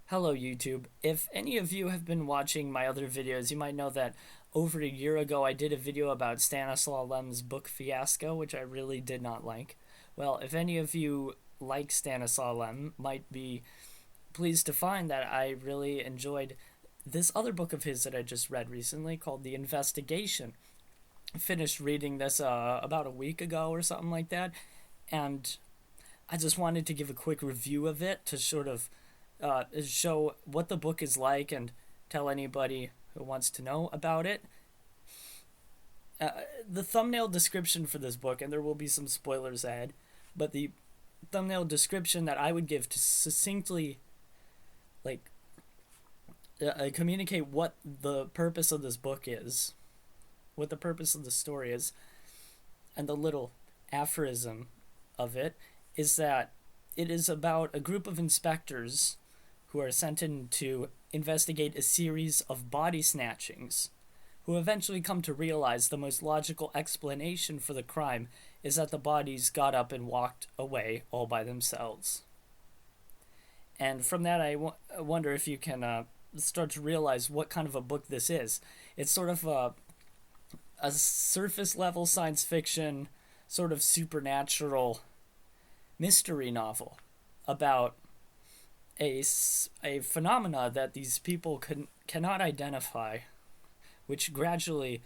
Hello, YouTube. If any of you have been watching my other videos, you might know that over a year ago I did a video about Stanislaw Lem's book Fiasco, which I really did not like. Well, if any of you like Stanislaw Lem, might be pleased to find that I really enjoyed this other book of his that I just read recently called The Investigation. I finished reading this about a week ago or something like that, and I just wanted to give a quick review of it to sort of show what the book is like and tell anybody who wants to know about it. Uh, the thumbnail description for this book, and there will be some spoilers ahead, but the thumbnail description that I would give to succinctly like communicate what the purpose of this book is, what the purpose of the story is, and the little aphorism of it is that it is about a group of inspectors who are sent in to investigate a series of body snatchings, who eventually come to realize the most logical explanation for the crime is that the bodies got up and walked away all by themselves. And from that, wonder if you can start to realize what kind of a book this is. It's sort of a surface level science fiction, sort of supernatural mystery novel about a phenomena that these people cannot identify, which gradually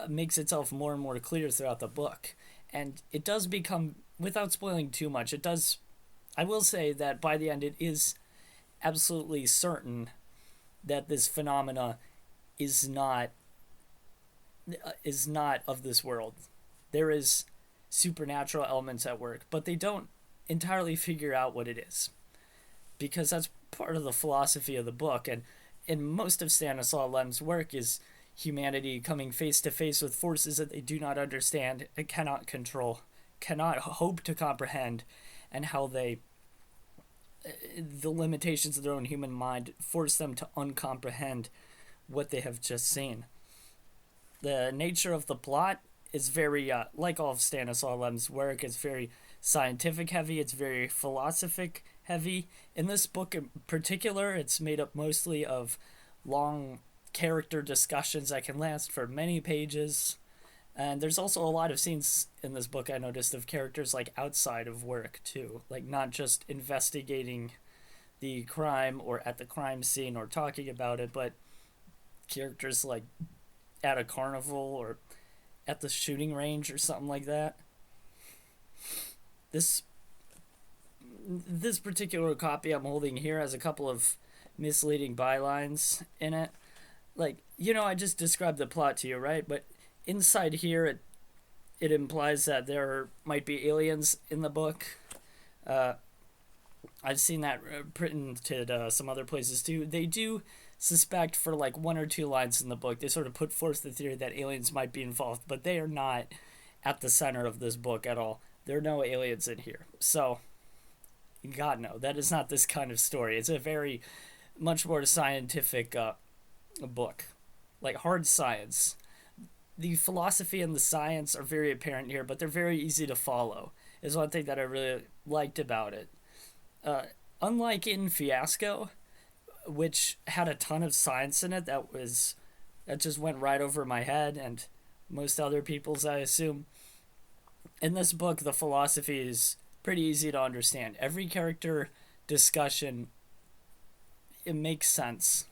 makes itself more and more clear throughout the book. And it does become, without spoiling too much, it does, I will say that by the end it is absolutely certain that this phenomena is not of this world. There is supernatural elements at work, but they don't entirely figure out what it is, because that's part of the philosophy of the book. And in most of Stanislaw Lem's work is humanity coming face to face with forces that they do not understand and cannot control, cannot hope to comprehend, and how the limitations of their own human mind force them to uncomprehend what they have just seen. The nature of the plot is very, like all of Stanislaw Lem's work, it's very scientific heavy, it's very philosophic heavy. In this book in particular, it's made up mostly of long character discussions that can last for many pages. And there's also a lot of scenes in this book I noticed of characters like outside of work too, like not just investigating the crime or at the crime scene or talking about it, but characters like at a carnival or at the shooting range or something like that. This this particular copy I'm holding here has a couple of misleading bylines in it. Like, I just described the plot to you, right? But inside here, it implies that there might be aliens in the book. Uh, I've seen that printed some other places too. They do suspect for like one or two lines in the book, they sort of put forth the theory that aliens might be involved, but they are not at the center of this book at all. There are no aliens in here. So, God, no, that is not this kind of story. It's a very much more scientific book, like hard science. The philosophy and the science are very apparent here, but they're very easy to follow, is one thing that I really liked about it. Uh, Unlike in Fiasco, which had a ton of science in it that just went right over my head and most other people's, I assume. In this book, the philosophy is pretty easy to understand. Every character discussion, it makes sense.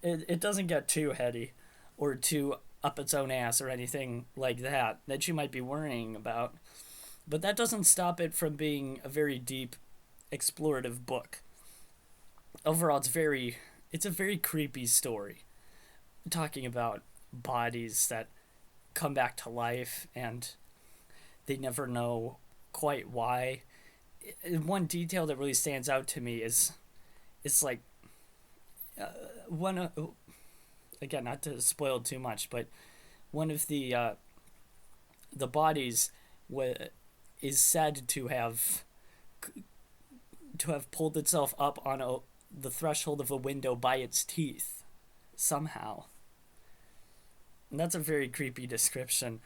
It doesn't get too heady or too up its own ass or anything like that you might be worrying about. But that doesn't stop it from being a very deep, explorative book. Overall, it's a very creepy story, talking about bodies that come back to life and they never know quite why. One detail that really stands out to me is it's like one again, not to spoil too much, but one of the bodies is said to have pulled itself up on the threshold of a window by its teeth somehow. And that's a very creepy description.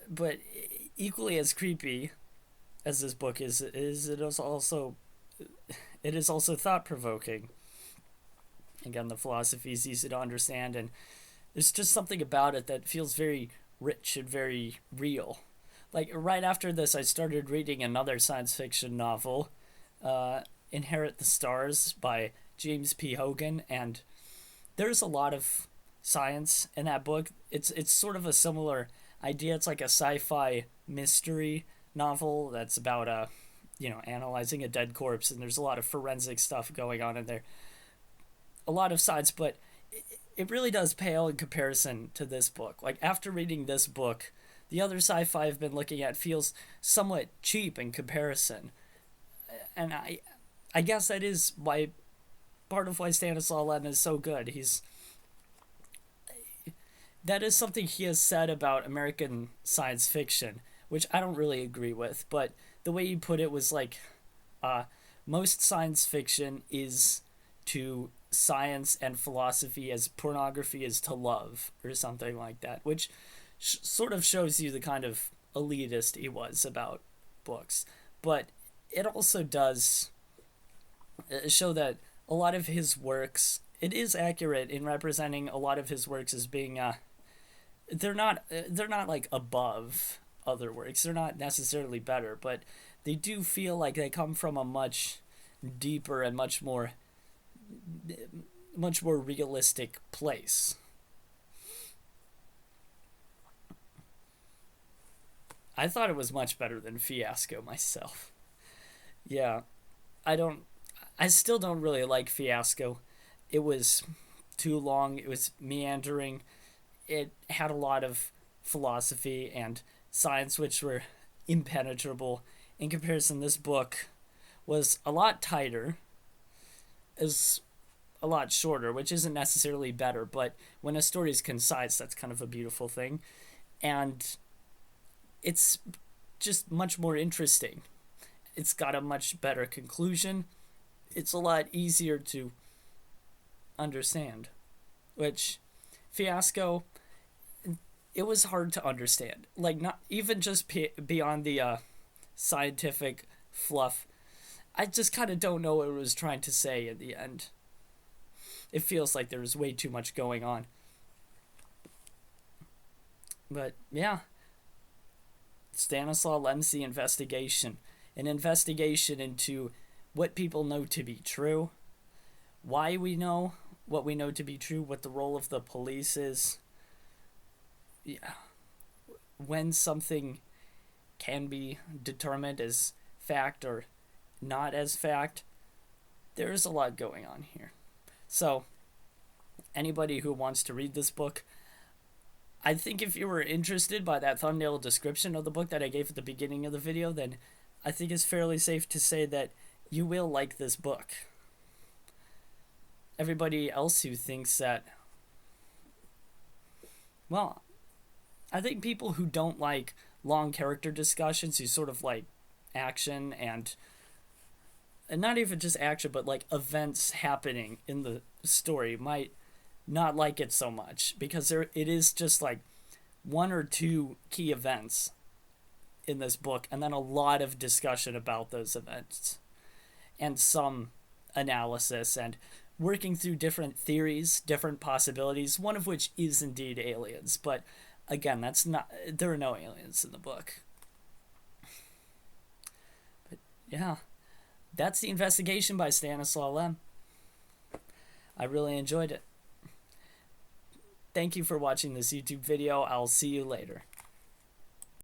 But equally as creepy as this book is it is also it is also thought-provoking. Again, the philosophy is easy to understand, and there's just something about it that feels very rich and very real. Like, right after this, I started reading another science fiction novel, Inherit the Stars by James P. Hogan, and there's a lot of science in that book. It's sort of a similar idea. It's like a sci-fi mystery novel that's about analyzing a dead corpse, and there's a lot of forensic stuff going on in there. A lot of science, but it really does pale in comparison to this book. Like, after reading this book, the other sci-fi I've been looking at feels somewhat cheap in comparison. And I guess that is part of why Stanislaw Lem is so good. That is something he has said about American science fiction, which I don't really agree with, but the way you put it was like, most science fiction is to science and philosophy as pornography is to love, or something like that, which sort of shows you the kind of elitist he was about books. But it also does show that a lot of his works, it is accurate in representing a lot of his works as being they're not like above other works. They're not necessarily better, but they do feel like they come from a much deeper and much more realistic place. I thought it was much better than Fiasco myself. Yeah, I still don't really like Fiasco. It was too long, it was meandering, it had a lot of philosophy and science which were impenetrable. In comparison, this book was a lot tighter, is a lot shorter, which isn't necessarily better, but when a story is concise, that's kind of a beautiful thing. And it's just much more interesting. It's got a much better conclusion. It's a lot easier to understand. Which, Fiasco, it was hard to understand. Like, not even just beyond the scientific fluff. I just kind of don't know what it was trying to say in the end. It feels like there was way too much going on. But, yeah. Stanislaw Lem's The Investigation. An investigation into what people know to be true, why we know what we know to be true, what the role of the police is, when something can be determined as fact or not as fact. There's a lot going on here. So, anybody who wants to read this book, I think if you were interested by that thumbnail description of the book that I gave at the beginning of the video, then I think it's fairly safe to say that you will like this book. Everybody else who thinks that, well, I think people who don't like long character discussions, who sort of like action and not even just action, but like events happening in the story, might not like it so much, because it is just like one or two key events in this book, and then a lot of discussion about those events, and some analysis, and working through different theories, different possibilities, one of which is indeed aliens. But again, there are no aliens in the book. But yeah, that's The Investigation by Stanislaw Lem. I really enjoyed it. Thank you for watching this YouTube video. I'll see you later.